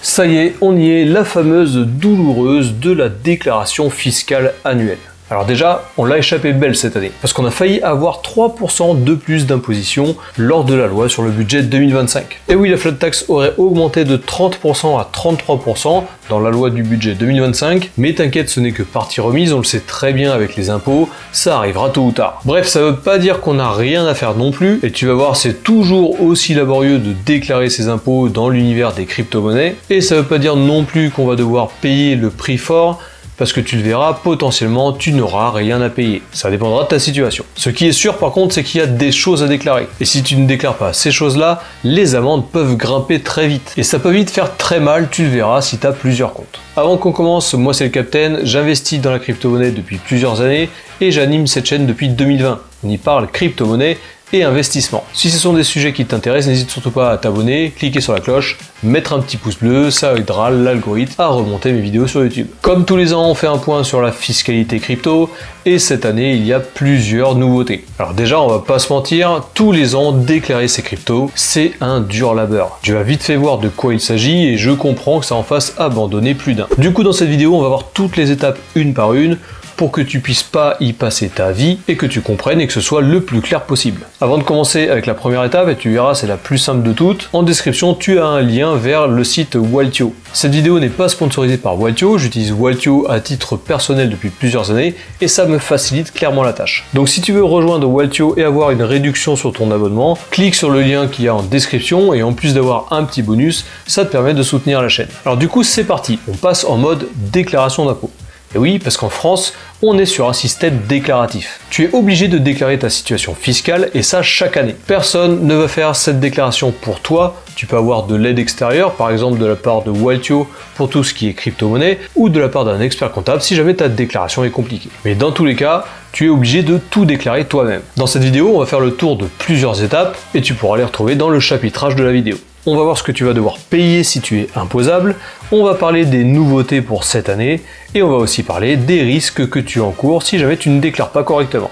Ça y est, on y est, la fameuse douloureuse de la déclaration fiscale annuelle. Alors déjà, on l'a échappé belle cette année, parce qu'on a failli avoir 3% de plus d'imposition lors de la loi sur le budget 2025. Et oui, la flat tax aurait augmenté de 30% à 33% dans la loi du budget 2025, mais t'inquiète, ce n'est que partie remise, on le sait très bien avec les impôts, ça arrivera tôt ou tard. Bref, ça veut pas dire qu'on n'a rien à faire non plus, et tu vas voir, c'est toujours aussi laborieux de déclarer ses impôts dans l'univers des crypto-monnaies, et ça veut pas dire non plus qu'on va devoir payer le prix fort, parce que tu le verras, potentiellement, tu n'auras rien à payer. Ça dépendra de ta situation. Ce qui est sûr, par contre, c'est qu'il y a des choses à déclarer. Et si tu ne déclares pas ces choses-là, les amendes peuvent grimper très vite. Et ça peut vite faire très mal, tu le verras, si tu as plusieurs comptes. Avant qu'on commence, moi c'est le Captain, j'investis dans la crypto-monnaie depuis plusieurs années et j'anime cette chaîne depuis 2020. On y parle crypto-monnaie et investissement. Si ce sont des sujets qui t'intéressent, n'hésite surtout pas à t'abonner, cliquer sur la cloche, mettre un petit pouce bleu, ça aidera l'algorithme à remonter mes vidéos sur YouTube. Comme tous les ans, on fait un point sur la fiscalité crypto, et cette année, il y a plusieurs nouveautés. Alors déjà, on va pas se mentir, tous les ans, déclarer ses cryptos, c'est un dur labeur. Tu vas vite fait voir de quoi il s'agit, et je comprends que ça en fasse abandonner plus d'un. Du coup, dans cette vidéo, on va voir toutes les étapes une par une, pour que tu puisses pas y passer ta vie et que tu comprennes et que ce soit le plus clair possible. Avant de commencer avec la première étape, et tu verras c'est la plus simple de toutes, en description tu as un lien vers le site Waltio. Cette vidéo n'est pas sponsorisée par Waltio, j'utilise Waltio à titre personnel depuis plusieurs années et ça me facilite clairement la tâche. Donc si tu veux rejoindre Waltio et avoir une réduction sur ton abonnement, clique sur le lien qu'il y a en description et en plus d'avoir un petit bonus, ça te permet de soutenir la chaîne. Alors du coup c'est parti, on passe en mode déclaration d'impôt. Et oui, parce qu'en France, on est sur un système déclaratif. Tu es obligé de déclarer ta situation fiscale et ça chaque année. Personne ne va faire cette déclaration pour toi. Tu peux avoir de l'aide extérieure, par exemple de la part de Waltio pour tout ce qui est crypto-monnaie ou de la part d'un expert comptable si jamais ta déclaration est compliquée. Mais dans tous les cas, tu es obligé de tout déclarer toi-même. Dans cette vidéo, on va faire le tour de plusieurs étapes et tu pourras les retrouver dans le chapitrage de la vidéo. On va voir ce que tu vas devoir payer si tu es imposable, on va parler des nouveautés pour cette année, et on va aussi parler des risques que tu encours si jamais tu ne déclares pas correctement.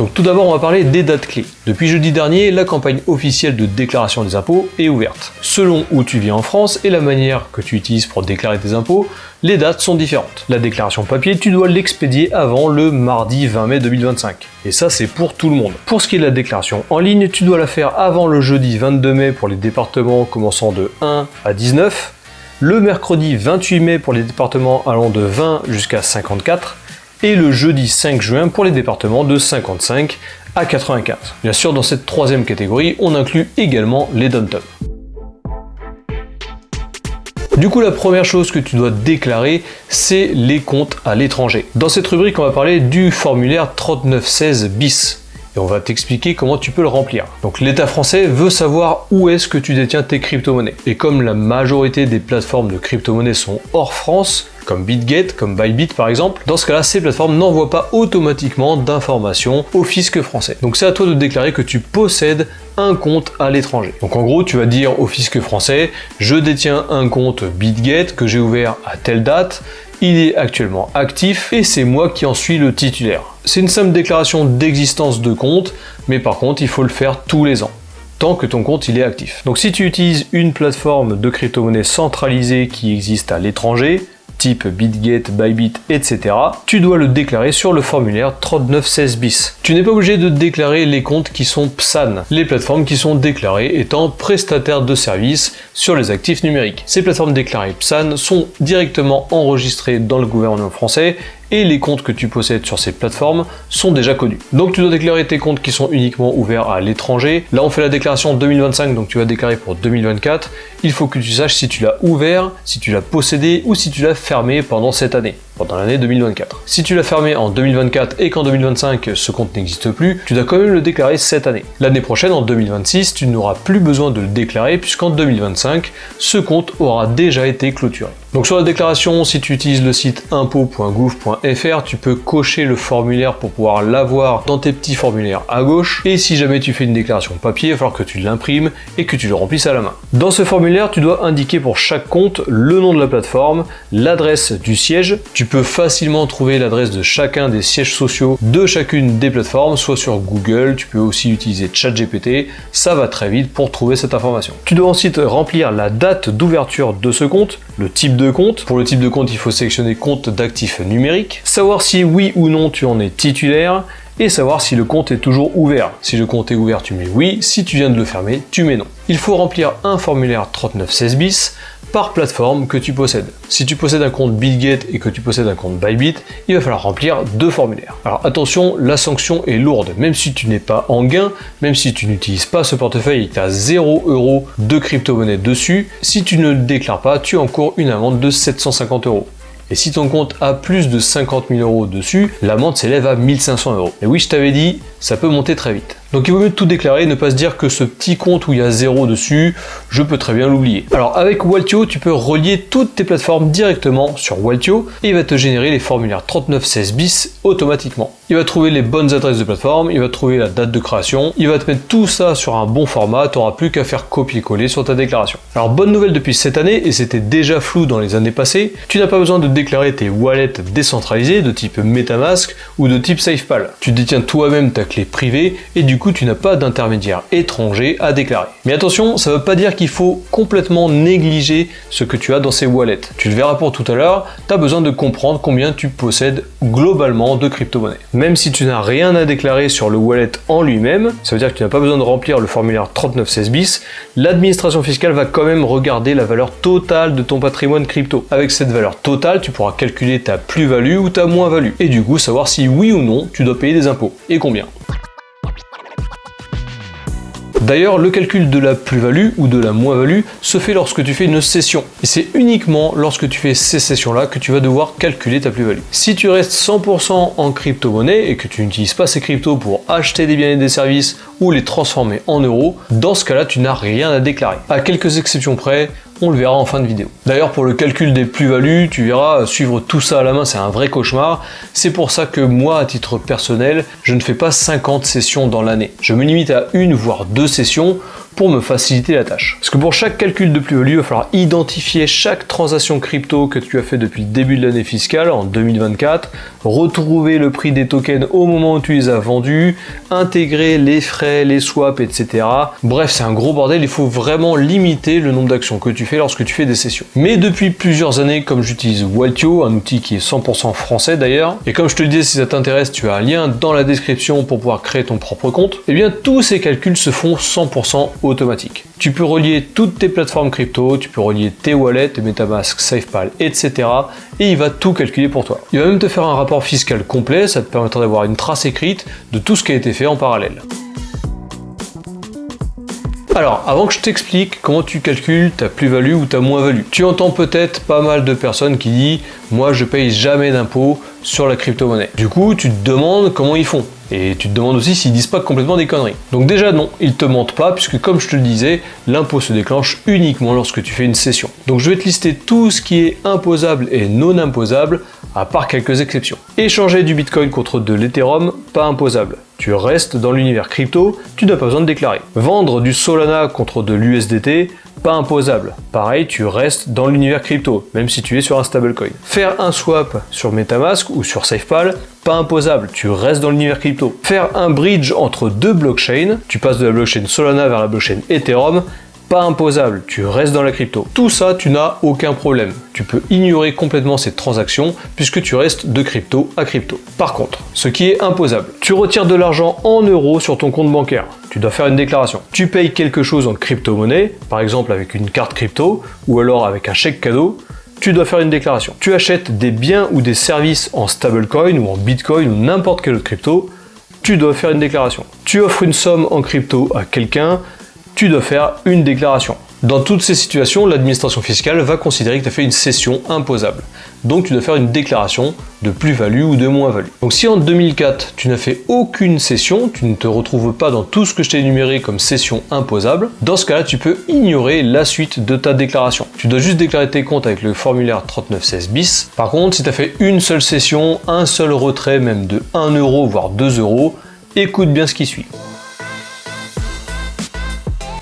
Donc tout d'abord on va parler des dates clés. Depuis jeudi dernier, la campagne officielle de déclaration des impôts est ouverte. Selon où tu vis en France et la manière que tu utilises pour déclarer tes impôts, les dates sont différentes. La déclaration papier, tu dois l'expédier avant le mardi 20 mai 2025. Et ça c'est pour tout le monde. Pour ce qui est de la déclaration en ligne, tu dois la faire avant le jeudi 22 mai pour les départements commençant de 1 à 19, le mercredi 28 mai pour les départements allant de 20 jusqu'à 54, et le jeudi 5 juin pour les départements de 55 à 95. Bien sûr, dans cette troisième catégorie, on inclut également les dom-tom. Du coup, la première chose que tu dois déclarer, c'est les comptes à l'étranger. Dans cette rubrique, on va parler du formulaire 3916 bis. Et on va t'expliquer comment tu peux le remplir. Donc l'État français veut savoir où est-ce que tu détiens tes crypto-monnaies. Et comme la majorité des plateformes de crypto-monnaies sont hors France, comme BitGet, comme Bybit par exemple, dans ce cas-là, ces plateformes n'envoient pas automatiquement d'informations au fisc français. Donc c'est à toi de déclarer que tu possèdes un compte à l'étranger. Donc en gros, tu vas dire au fisc français, je détiens un compte BitGet que j'ai ouvert à telle date, il est actuellement actif et c'est moi qui en suis le titulaire. C'est une simple déclaration d'existence de compte, mais par contre, il faut le faire tous les ans, tant que ton compte il est actif. Donc si tu utilises une plateforme de crypto-monnaie centralisée qui existe à l'étranger, type BitGet, Bybit, etc., tu dois le déclarer sur le formulaire 3916 bis. Tu n'es pas obligé de déclarer les comptes qui sont PSAN, les plateformes qui sont déclarées étant prestataires de services sur les actifs numériques. Ces plateformes déclarées PSAN sont directement enregistrées dans le gouvernement français et les comptes que tu possèdes sur ces plateformes sont déjà connus. Donc tu dois déclarer tes comptes qui sont uniquement ouverts à l'étranger. Là on fait la déclaration 2025, donc tu vas déclarer pour 2024. Il faut que tu saches si tu l'as ouvert, si tu l'as possédé ou si tu l'as fermé pendant cette année, pendant l'année 2024. Si tu l'as fermé en 2024 et qu'en 2025 ce compte n'existe plus, tu dois quand même le déclarer cette année. L'année prochaine, en 2026, tu n'auras plus besoin de le déclarer puisqu'en 2025, ce compte aura déjà été clôturé. Donc sur la déclaration, si tu utilises le site impôt.gouv.fr, crypto.fr, tu peux cocher le formulaire pour pouvoir l'avoir dans tes petits formulaires à gauche. Et si jamais tu fais une déclaration papier, il va falloir que tu l'imprimes et que tu le remplisses à la main. Dans ce formulaire, tu dois indiquer pour chaque compte le nom de la plateforme, l'adresse du siège. Tu peux facilement trouver l'adresse de chacun des sièges sociaux de chacune des plateformes, soit sur Google, tu peux aussi utiliser ChatGPT, ça va très vite pour trouver cette information. Tu dois ensuite remplir la date d'ouverture de ce compte, le type de compte. Pour le type de compte, il faut sélectionner compte d'actifs numériques, savoir si oui ou non tu en es titulaire, et savoir si le compte est toujours ouvert. Si le compte est ouvert, tu mets oui, si tu viens de le fermer, tu mets non. Il faut remplir un formulaire 3916 bis par plateforme que tu possèdes. Si tu possèdes un compte BitGet et que tu possèdes un compte Bybit, il va falloir remplir 2 formulaires. Alors attention, la sanction est lourde, même si tu n'es pas en gain, même si tu n'utilises pas ce portefeuille et que tu as 0 € de crypto-monnaie dessus, si tu ne le déclares pas, tu encours une amende de 750 €. Et si ton compte a plus de 50 000 € dessus, l'amende s'élève à 1 500 €. Et oui, je t'avais dit, ça peut monter très vite. Donc il vaut mieux tout déclarer, ne pas se dire que ce petit compte où il y a 0 dessus, je peux très bien l'oublier. Alors avec Waltio, tu peux relier toutes tes plateformes directement sur Waltio et il va te générer les formulaires 3916 bis automatiquement. Il va trouver les bonnes adresses de plateforme, il va trouver la date de création, il va te mettre tout ça sur un bon format, tu n'auras plus qu'à faire copier-coller sur ta déclaration. Alors bonne nouvelle depuis cette année, et c'était déjà flou dans les années passées, tu n'as pas besoin de déclarer tes wallets décentralisés de type MetaMask ou de type SafePal. Tu détiens toi-même ta clé privée et du coup tu n'as pas d'intermédiaire étranger à déclarer. Mais attention, ça ne veut pas dire qu'il faut complètement négliger ce que tu as dans ces wallets. Tu le verras pour tout à l'heure, tu as besoin de comprendre combien tu possèdes globalement de crypto-monnaies. Même si tu n'as rien à déclarer sur le wallet en lui-même, ça veut dire que tu n'as pas besoin de remplir le formulaire 3916 bis, l'administration fiscale va quand même regarder la valeur totale de ton patrimoine crypto. Avec cette valeur totale, tu pourras calculer ta plus-value ou ta moins-value et du coup savoir si oui ou non tu dois payer des impôts et combien. D'ailleurs, le calcul de la plus-value ou de la moins-value se fait lorsque tu fais une cession. Et c'est uniquement lorsque tu fais ces cessions-là que tu vas devoir calculer ta plus-value. Si tu restes 100% en crypto-monnaie et que tu n'utilises pas ces cryptos pour acheter des biens et des services ou les transformer en euros, dans ce cas-là, tu n'as rien à déclarer. À quelques exceptions près, on le verra en fin de vidéo. D'ailleurs, pour le calcul des plus-values, tu verras, suivre tout ça à la main, c'est un vrai cauchemar. C'est pour ça que moi, à titre personnel, je ne fais pas 50 sessions dans l'année. Je me limite à 1 voire 2 sessions pour me faciliter la tâche. Parce que pour chaque calcul de plus-value, il va falloir identifier chaque transaction crypto que tu as fait depuis le début de l'année fiscale, en 2024, retrouver le prix des tokens au moment où tu les as vendus, intégrer les frais, les swaps, etc. Bref, c'est un gros bordel, il faut vraiment limiter le nombre d'actions que tu fais lorsque tu fais des sessions. Mais depuis plusieurs années, comme j'utilise Waltio, un outil qui est 100% français d'ailleurs, et comme je te le disais, si ça t'intéresse, tu as un lien dans la description pour pouvoir créer ton propre compte, et bien tous ces calculs se font 100% automatique. Tu peux relier toutes tes plateformes crypto, tu peux relier tes wallets, tes MetaMask, SafePal, etc. et il va tout calculer pour toi. Il va même te faire un rapport fiscal complet, ça te permettra d'avoir une trace écrite de tout ce qui a été fait en parallèle. Alors, avant que je t'explique comment tu calcules ta plus-value ou ta moins-value, tu entends peut-être pas mal de personnes qui disent « Moi, je paye jamais d'impôts sur la crypto-monnaie ». Du coup, tu te demandes comment ils font. Et tu te demandes aussi s'ils disent pas complètement des conneries. Donc déjà non, ils te mentent pas, puisque comme je te le disais, l'impôt se déclenche uniquement lorsque tu fais une cession. Donc je vais te lister tout ce qui est imposable et non imposable, à part quelques exceptions. Échanger du Bitcoin contre de l'Ethereum, pas imposable. Tu restes dans l'univers crypto, tu n'as pas besoin de déclarer. Vendre du Solana contre de l'USDT, pas imposable. Pareil, tu restes dans l'univers crypto, même si tu es sur un stablecoin. Faire un swap sur MetaMask ou sur SafePal, pas imposable, tu restes dans l'univers crypto. Faire un bridge entre deux blockchains, tu passes de la blockchain Solana vers la blockchain Ethereum, pas imposable, tu restes dans la crypto. Tout ça, tu n'as aucun problème. Tu peux ignorer complètement cette transaction puisque tu restes de crypto à crypto. Par contre, ce qui est imposable, tu retires de l'argent en euros sur ton compte bancaire. Tu dois faire une déclaration. Tu payes quelque chose en crypto-monnaie, par exemple avec une carte crypto ou alors avec un chèque cadeau. Tu dois faire une déclaration. Tu achètes des biens ou des services en stablecoin ou en bitcoin ou n'importe quelle autre crypto. Tu dois faire une déclaration. Tu offres une somme en crypto à quelqu'un. Tu dois faire une déclaration. Dans toutes ces situations, l'administration fiscale va considérer que tu as fait une cession imposable. Donc tu dois faire une déclaration de plus-value ou de moins-value. Donc si en 2004, tu n'as fait aucune cession, tu ne te retrouves pas dans tout ce que je t'ai énuméré comme cession imposable, dans ce cas-là, tu peux ignorer la suite de ta déclaration. Tu dois juste déclarer tes comptes avec le formulaire 3916 bis. Par contre, si tu as fait une seule cession, un seul retrait, même de 1 euro voire 2 euros, écoute bien ce qui suit.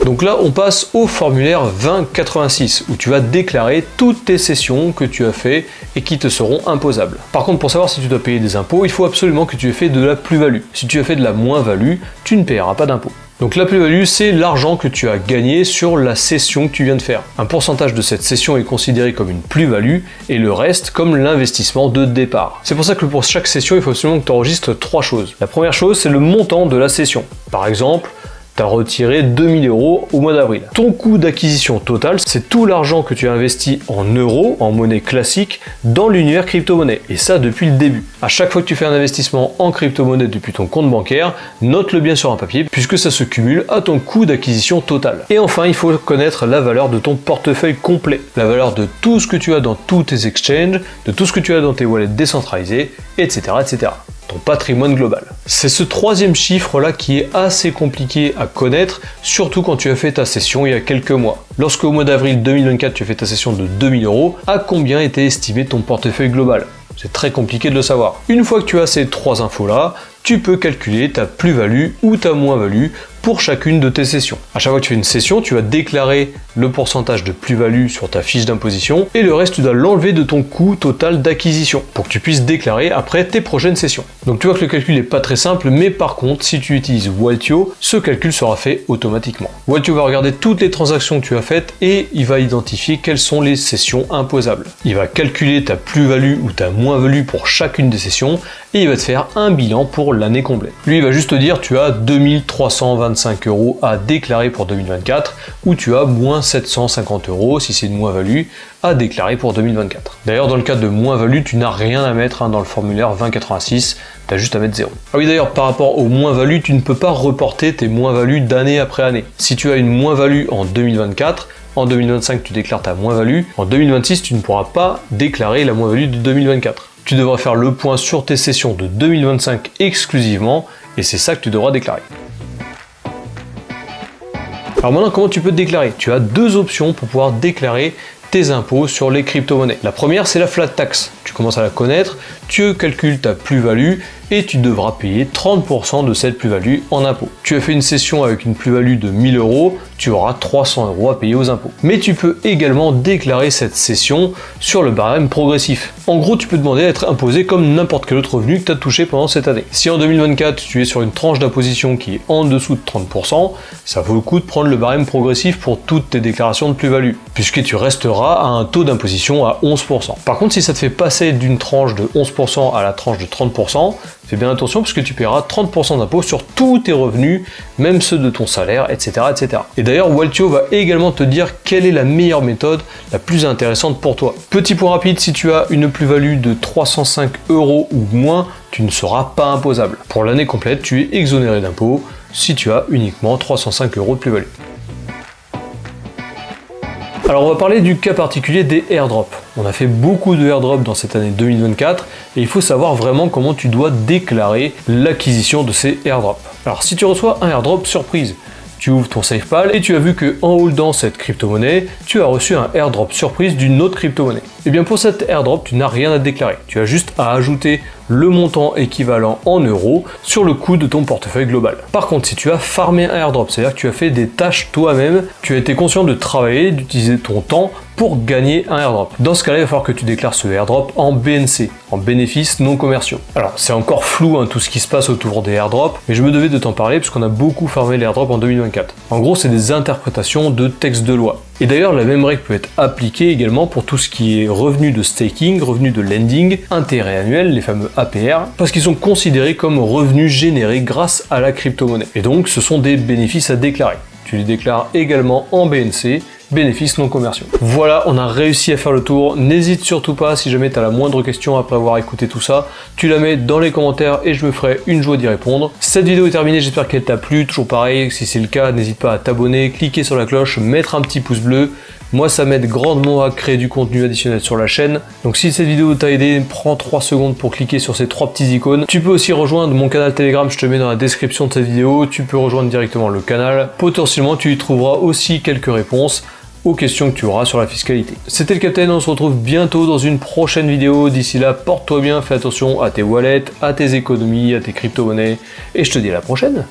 Donc là, on passe au formulaire 2086 où tu vas déclarer toutes tes cessions que tu as fait et qui te seront imposables. Par contre, pour savoir si tu dois payer des impôts, il faut absolument que tu aies fait de la plus-value. Si tu as fait de la moins-value, tu ne paieras pas d'impôts. Donc la plus-value, c'est l'argent que tu as gagné sur la cession que tu viens de faire. Un pourcentage de cette cession est considéré comme une plus-value et le reste comme l'investissement de départ. C'est pour ça que pour chaque cession, il faut absolument que tu enregistres 3 choses. La première chose, c'est le montant de la cession. Par exemple, tu as retiré 2000 euros au mois d'avril. Ton coût d'acquisition total, c'est tout l'argent que tu as investi en euros, en monnaie classique, dans l'univers crypto-monnaie. Et ça depuis le début. À chaque fois que tu fais un investissement en crypto-monnaie depuis ton compte bancaire, note-le bien sur un papier, puisque ça se cumule à ton coût d'acquisition total. Et enfin, il faut connaître la valeur de ton portefeuille complet. La valeur de tout ce que tu as dans tous tes exchanges, de tout ce que tu as dans tes wallets décentralisés, etc. etc. Ton patrimoine global. C'est ce troisième chiffre-là qui est assez compliqué à connaître, surtout quand tu as fait ta cession il y a quelques mois. Lorsque au mois d'avril 2024, tu as fait ta cession de 2000 euros, à combien était estimé ton portefeuille global? C'est très compliqué de le savoir. Une fois que tu as ces 3 infos-là, tu peux calculer ta plus-value ou ta moins-value pour chacune de tes cessions. À chaque fois que tu fais une cession, tu vas déclarer le pourcentage de plus-value sur ta fiche d'imposition et le reste, tu dois l'enlever de ton coût total d'acquisition pour que tu puisses déclarer après tes prochaines cessions. Donc tu vois que le calcul n'est pas très simple, mais par contre, si tu utilises Waltio, ce calcul sera fait automatiquement. Waltio va regarder toutes les transactions que tu as faites et il va identifier quelles sont les cessions imposables. Il va calculer ta plus-value ou ta moins-value pour chacune des cessions et il va te faire un bilan pour l'année complète. Lui, il va juste te dire tu as 2325 euros à déclarer pour 2024 ou tu as moins 750 euros si c'est une moins-value à déclarer pour 2024. D'ailleurs, dans le cas de moins-value, tu n'as rien à mettre dans le formulaire 2086, tu as juste à mettre 0. Ah oui, d'ailleurs, par rapport aux moins-values, tu ne peux pas reporter tes moins-values d'année après année. Si tu as une moins-value en 2024, en 2025, tu déclares ta moins-value. En 2026, tu ne pourras pas déclarer la moins-value de 2024. Tu devras faire le point sur tes sessions de 2025 exclusivement et c'est ça que tu devras déclarer. Alors maintenant, comment tu peux te déclarer? Tu as 2 options pour pouvoir déclarer tes impôts sur les crypto-monnaies. La première, c'est la flat tax. Tu commences à la connaître, tu calcules ta plus-value et tu devras payer 30% de cette plus-value en impôts. Tu as fait une cession avec une plus-value de 1000 euros, tu auras 300 euros à payer aux impôts. Mais tu peux également déclarer cette cession sur le barème progressif. En gros, tu peux demander à être imposé comme n'importe quel autre revenu que tu as touché pendant cette année. Si en 2024, tu es sur une tranche d'imposition qui est en dessous de 30%, ça vaut le coup de prendre le barème progressif pour toutes tes déclarations de plus-value, puisque tu resteras à un taux d'imposition à 11%. Par contre, si ça te fait passer d'une tranche de 11% à la tranche de 30%, fais bien attention parce que tu paieras 30% d'impôt sur tous tes revenus, même ceux de ton salaire, etc. etc. Et d'ailleurs, Waltio va également te dire quelle est la meilleure méthode, la plus intéressante pour toi. Petit point rapide, si tu as une plus-value de 305 euros ou moins, tu ne seras pas imposable. Pour l'année complète, tu es exonéré d'impôt si tu as uniquement 305 euros de plus-value. Alors on va parler du cas particulier des airdrops. On a fait beaucoup de airdrops dans cette année 2024 et il faut savoir vraiment comment tu dois déclarer l'acquisition de ces airdrops. Alors si tu reçois un airdrop surprise, tu ouvres ton SafePal et tu as vu que en holdant cette crypto-monnaie, tu as reçu un airdrop surprise d'une autre crypto-monnaie. Et bien pour cet airdrop, tu n'as rien à déclarer. Tu as juste à ajouter le montant équivalent en euros sur le coût de ton portefeuille global. Par contre, si tu as farmé un airdrop, c'est-à-dire que tu as fait des tâches toi-même, tu as été conscient de travailler, d'utiliser ton temps pour gagner un airdrop. Dans ce cas-là, il va falloir que tu déclares ce airdrop en BNC, en bénéfices non commerciaux. Alors, c'est encore flou tout ce qui se passe autour des airdrops, mais je me devais de t'en parler parce qu'on a beaucoup farmé les airdrops en 2024. En gros, c'est des interprétations de textes de loi. Et d'ailleurs, la même règle peut être appliquée également pour tout ce qui est revenu de staking, revenu de lending, intérêts annuels, les fameux APR, parce qu'ils sont considérés comme revenus générés grâce à la crypto-monnaie. Et donc, ce sont des bénéfices à déclarer. Tu les déclares également en BNC bénéfices non commerciaux. Voilà, on a réussi à faire le tour. N'hésite surtout pas, si jamais tu as la moindre question après avoir écouté tout ça, tu la mets dans les commentaires et je me ferai une joie d'y répondre. Cette vidéo est terminée, j'espère qu'elle t'a plu. Toujours pareil, si c'est le cas, n'hésite pas à t'abonner, cliquer sur la cloche, mettre un petit pouce bleu. Moi, ça m'aide grandement à créer du contenu additionnel sur la chaîne. Donc si cette vidéo t'a aidé, prends 3 secondes pour cliquer sur ces 3 petits icônes. Tu peux aussi rejoindre mon canal Telegram, je te mets dans la description de cette vidéo. Tu peux rejoindre directement le canal. Potentiellement, tu y trouveras aussi quelques réponses aux questions que tu auras sur la fiscalité. C'était le Captain, on se retrouve bientôt dans une prochaine vidéo. D'ici là, porte-toi bien, fais attention à tes wallets, à tes économies, à tes crypto-monnaies. Et je te dis à la prochaine.